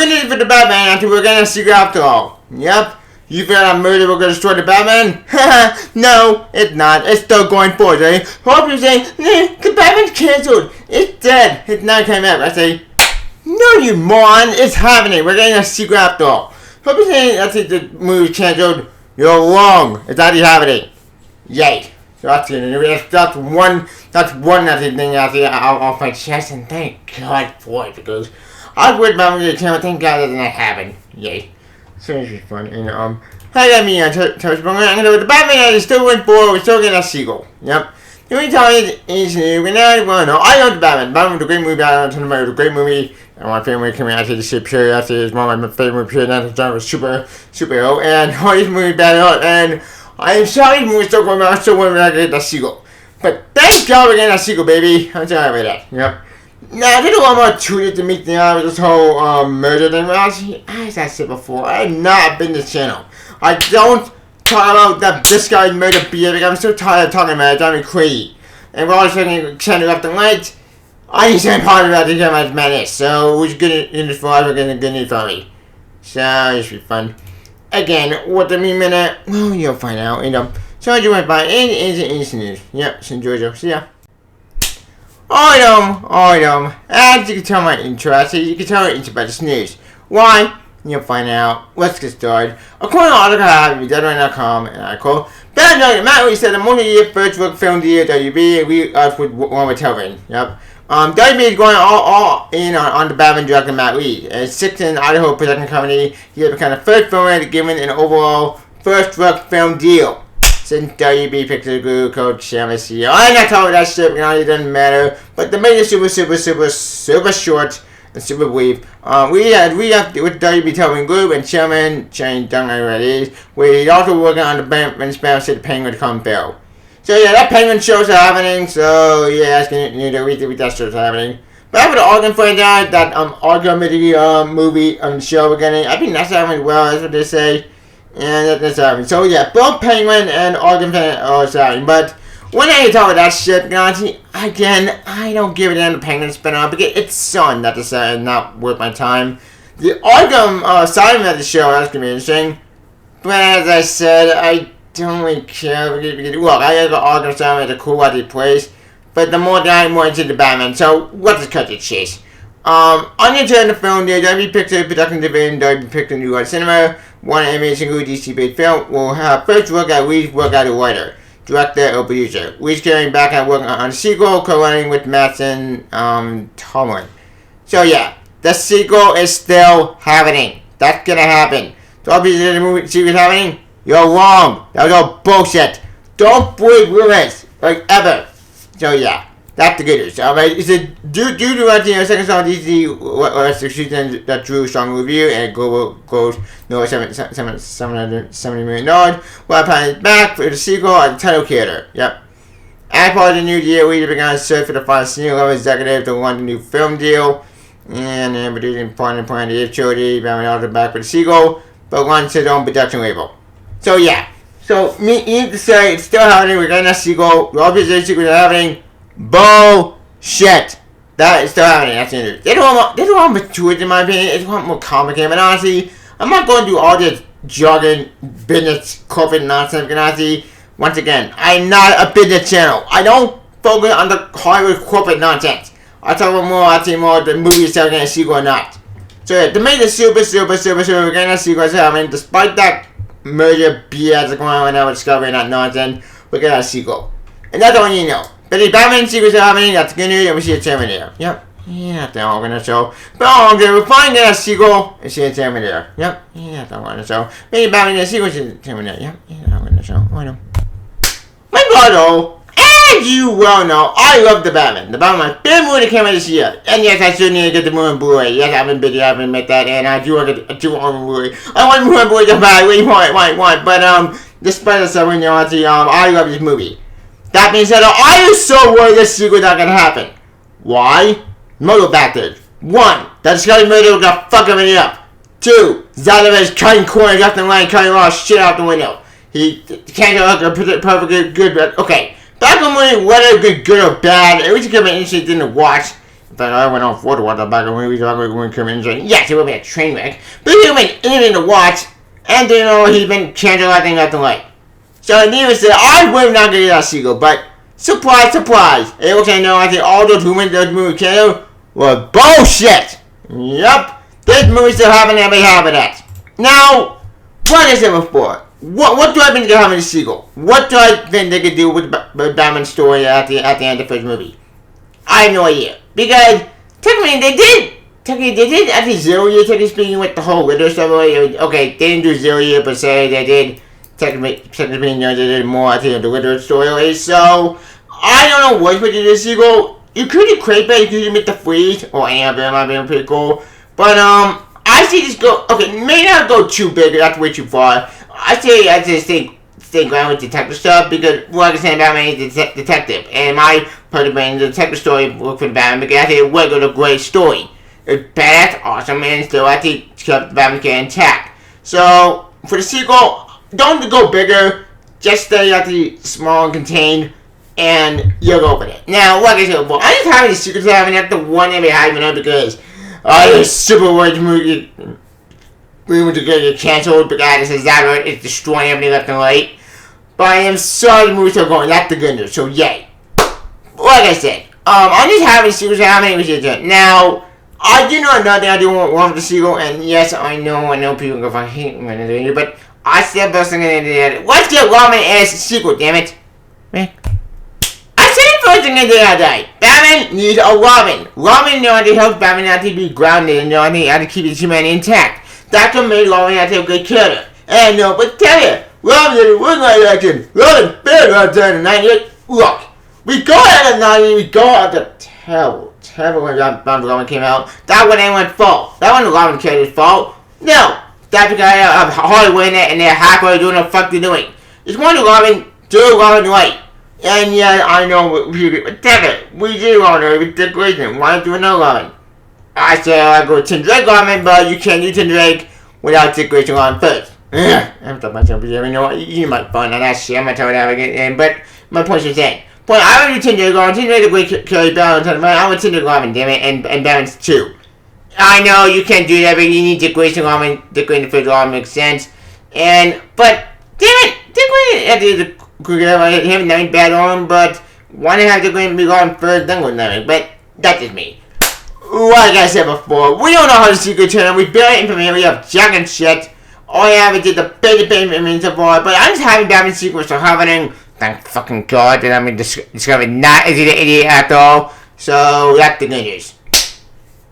news for the Batman after we're getting a secret after all. Yep. You feel that murder will destroy the Batman? No, it's not. It's still going forward, eh? Hope you're saying, the Batman's cancelled. It's dead. It's not coming out. I say, no, you moron. It's happening. We're getting a secret after all. Hope you're saying the movie's cancelled. You're wrong. It's actually happening. Yay. That's one thing off my chest, and thank God for it, because I was worried about the camera. Thank God that didn't happen. Yay. So it's just fun. And hi, I'm me. I'm gonna with the Batman is still went forward. We're still getting a sequel. Yep. The only time is we now want to know. I love the Batman. Batman was a great movie. I don't know, it was a great movie. And my favorite coming out of the ship period. After is one of my favorite period. That's genre was superhero. And all these movies bad out. And I'm sorry, these movies still going on. I still want to get the sequel. But thank God we're getting a sequel, baby. I'm sorry about that. Yep. Now, there's a lot more to it to make the this whole murder thing. Honestly, as I said before, I have not been to the channel. I don't talk about that this guy murder behavior. I'm so tired of talking about it. It's driving me crazy. And we're always trying to channel left and right. I need to part about to get my madness. So, who's good in this for us? We're getting a good news for me. So, it should be fun. Again, what the mean minute? Well, you'll find out. So, you went by in news. Yep, so enjoy it. See ya. Item. As you can tell my intro, you can tell my intro about this news. Why? You'll find out. Let's get started. According to an article I have at deadline.com, and I quote, Matt Reeves said the multi-year first work film deal WB we with one with television. Yep. WB is going all in on the Batman director Matt Reeves. As Sixton Idaho production company, he has become the first filmmaker given an overall first work film deal. Since WB picked the Guru Code Shaman CEO. I'm not talking about that shit, it doesn't matter. But the main is super short and super brief. We have with WB Television Group and Chairman Shane Dung already, where he's also working on the Batman Spam City Penguin Come Bill. So yeah, that Penguin shows are happening, so yeah, that's gonna read that show's happening. But after the Arkham franchise, that Arkham movie show we're getting, I think that's happening well, that's what they say. And that's happening. So yeah, both Penguin and Arkham are happening. But when I talk about that shit, honestly, again, I don't give a damn the Penguin spin-off because it's so unnecessary and not worth my time. The Arkham side of the show is gonna be interesting. But as I said, I don't really care. Look, I have the Arkham side it's a cool wacky place. But the more that I'm more into the Batman, so let's just cut the chase. On the turn of the film, the WB Pictures production division, WB Pictures New York Cinema, one animated single DC-based film, will have first look at Reeves' work as a writer, director, or producer. Reeves getting back at work on the sequel, co-writing with Mattson Tomlin. So yeah, the sequel is still happening. That's gonna happen. So all people the movie sequel is happening? You're wrong. That was all bullshit. Don't believe rumors, like ever. So yeah. That's the good news. It's a due to the second song DC last season that drew strong review and global goals no $770 million. Well, Planet back for the sequel at the title theater. Yep. As part of the new deal, we began a search for the final senior level executive to launch a new film deal. And then producing partner plan the trilogy, Batman also back for the sequel, but launched his own production label. So yeah. So me need to say it's still happening. We're getting a sequel. The obvious sequel is happening. Bullshit. That is still happening. That's the end. They don't want much to it, in my opinion. They want more complicated. But honestly, I'm not going to do all this jargon, business, corporate nonsense. Because honestly, once again, I'm not a business channel. I don't focus on the Hollywood corporate nonsense. I talk about more the movie itself getting a sequel or not. So yeah, the main is super. We're getting a sequel is happening. Despite that merger BS going on right now with Discovery and that nonsense, we're getting a sequel. And that's all you know. But the Batman sequels are happening, that's good news, and we see a Terminator. Yep. Yeah, that's all we're gonna show. But all I'm gonna find a sequel and see a Terminator. Yep. Yeah, that's all we're gonna show. Maybe Batman in a sequel to Terminator. Yep. Yeah, that's all we're gonna show. I know. My brother, as you well know, I love the Batman. The Batman, my favorite movie that came out this year. And yes, I still need to get the movie on Blu-ray. Yes, I've been busy, I haven't met that, and I do want Blu-ray. I want the movie on Blu-ray so bad. Wait. But despite the suffering, I love this movie. That being said, I am so worried this sequel is not gonna happen. Why? Multiple factors. 1. That Discovery murder got fucking everything up. 2. Zalov is cutting corners left and right, cutting all shit out the window. He can't get perfectly good, but okay. Back on money, whether good or bad, it was gonna be interesting to watch. fact, I went on Ford to watch that back when we talked about when Kermit and yes, it would be a train wreck, but it would be anything to watch, and you know, he's been changing everything left and right. So, needless to say, I would not get that sequel, but surprise, surprise. It looks like, no, I think all those rumors those movies came were bullshit. Yup, this movie still having every half of that. Now, what is it before? What do I think they're having a sequel? What do I think they could do with Batman's story at the end of the first movie? I have no idea. Because, technically, they did actually 0 year, technically speaking, with the whole Riddler stuff. Okay, they didn't do 0 year per se, they did, technically, they did more, I think, of the Riddler story. So, I don't know what to do this sequel. You could do Kraper, you could make the Freeze, or any of them, might be pretty cool. But, I see this go, okay, may not go too big, that's way too far. I just stay ground with detective stuff because, like I said, Batman is a detective. And my part of the detective story work for Batman because I think it was a great story. It's badass, awesome, and still I think kept Batman intact. So, for the sequel, don't go bigger, just stay at the small and contained, and you'll go with it. Now, like I said before, I'm just having the secrets having at the one that we have because I was super worried the movie. We were to get canceled because it's destroying everything left and right. But I am sorry the movie's still going. That's the good news. So yay. Like I said, I'm just having secrets happening with it. Now, I do know another thing I do want the sequel, and yes, I know people go fucking hate me, but I still busting in there. Let's get Robin as a sequel, damn it. Man. I said it first thing in the other day. Batman needs a Robin. Robin, you know, to help Batman not to be grounded, and you know, how to keep his humanity intact. That's what made Robin have to get killed. And no, but tell you, Robin didn't win like action. Robin failed out there in the 98. Look, we go out of 90, we go out the terrible when Robin came out. That wasn't anyone's fault. That wasn't Robin Kelly's fault. No, that's because of Hollywood and they're halfway doing what the fuck they're doing. It's one to Robin, do Robin right. And yeah, I know, but damn it, we did Robin with Dick Grayson. Why don't you know Robin? I said I go Tim Drake Robin, but you can't do Tim Drake without Dick Grayson on first. I'm talking myself, you know what? You might find out that shit. I'm not telling you that again, but my point is saying. But I would do Tim Drake Robin. Tim Drake the great Kelly Balance on the man. I would Tim Drake Robin, damn it, and Balance too. I know you can't do that, but you need Dick Grayson Robin. Dick Grayson first Robin makes sense. But damn it, Dick Grayson at the him not bad on, but why not have Dick Grayson be Robin first, then go nothing? But that's just me. Like I said before, we don't know how the secret turned out. We barely information, we have jack and shit. All I have is the basic information so far, but I'm just having Batman secrets so happening. Thank fucking God that I'm discovering not as an idiot at all. So that's the good news.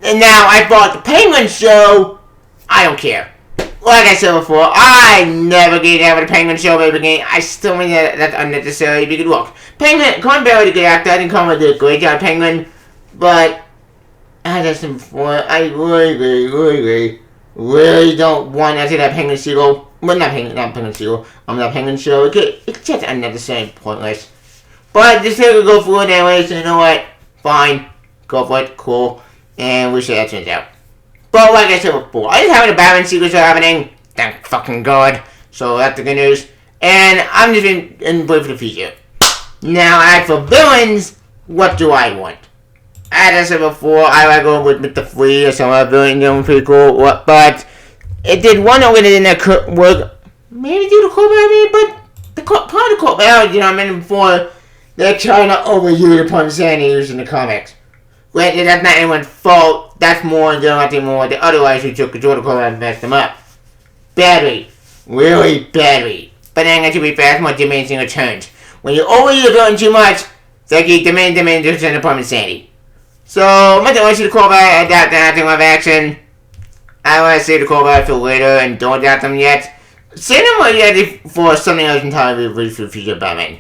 And now I bought the Penguin show. I don't care. Like I said before, I never get out with the Penguin show at the beginning. I still think that's unnecessary because look, Penguin, Colin Farrell is a good actor. I think Colin did a great job Penguin, but as I said before, I really don't want to see that Penguin sequel. Well, not Penguin sequel. That Penguin show. It's just unnecessary, pointless. But this thing will go through it anyway, so you know what? Fine. Go for it. Cool. And we'll see how that turns out. But like I said before, I just having a Batman sequel happening. Thank fucking God. So that's the good news. And I'm just in wait for the future. Now, as for villains, what do I want? As I said before, I like going with the Free or some other villain, you know, pretty cool. But it did one over in that work. Maybe do the Court Battle, but the part of the Court Battle, you know, I mentioned before, they're trying to overuse the Punch Sandy used in the comics. Granted, that's not anyone's fault. That's more than nothing more. The otherwise who took control of the Court Battle and messed them up. Badly. Really badly. But then I should be fast, more diminishing returns. When you overuse the villain too much, it's like you demand to send the Punch Sandy. So, I'm going to see the call back, adapt to acting live action. I want to save the call back for later and don't adapt them yet. Save them ready for something else entirely for the future of Batman.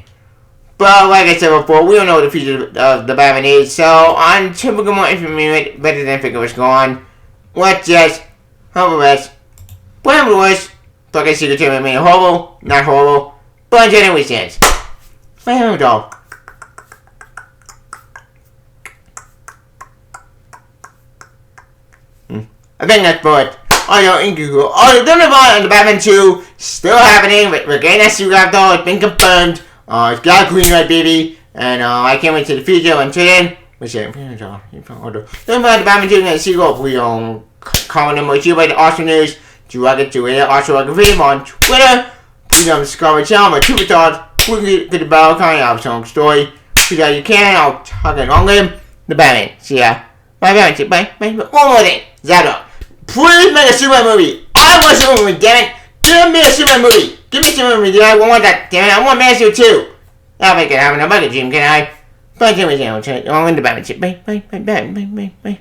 But, like I said before, we don't know what the future of the Batman is, so until we get more information, better than figure what's going on. Let's just hope the best. Plan for the worst. Like I see the term remain horrible, not horrible, but anyway stands. Bye, dog. I think that's for it. Oh, no, Inkuku. Oh, the Thunderbolt and the Batman 2 still happening. We're getting that suit though. It's been confirmed. It's got a green light, baby. And I can't wait to the future. Until then, မရှိဘူးကျွန်တော်ဒီဖန်ဟုတ်တော့ဒီမှာဒီပိုင်းချင်းနဲ့ရှိကိုပူအောင် comment မှာကြည့်ပါတဲ့ Arsenal News ကျူရတဲ့ကျူရဲ့ Arsenal က Twitter ပူအောင် Discover channel မှာ Twitter ကိုဒီဘောက်ခိုင်းအောင်ဆောင် story ဒီက you can out ဟာကငေးဒီပိုင်းရှီယာဘာပြောချင်ပိုင်းအော်တယ်ဇာတော့ Please make a super movie. I want a super movie, damn it. Give me a super movie. Give me a super movie. I want that. Damn it. I want Matthew too. I'll make it happen. I'm about to Jim. Can I? Bye, Jimmy. I'm going to buy my chip. Bye.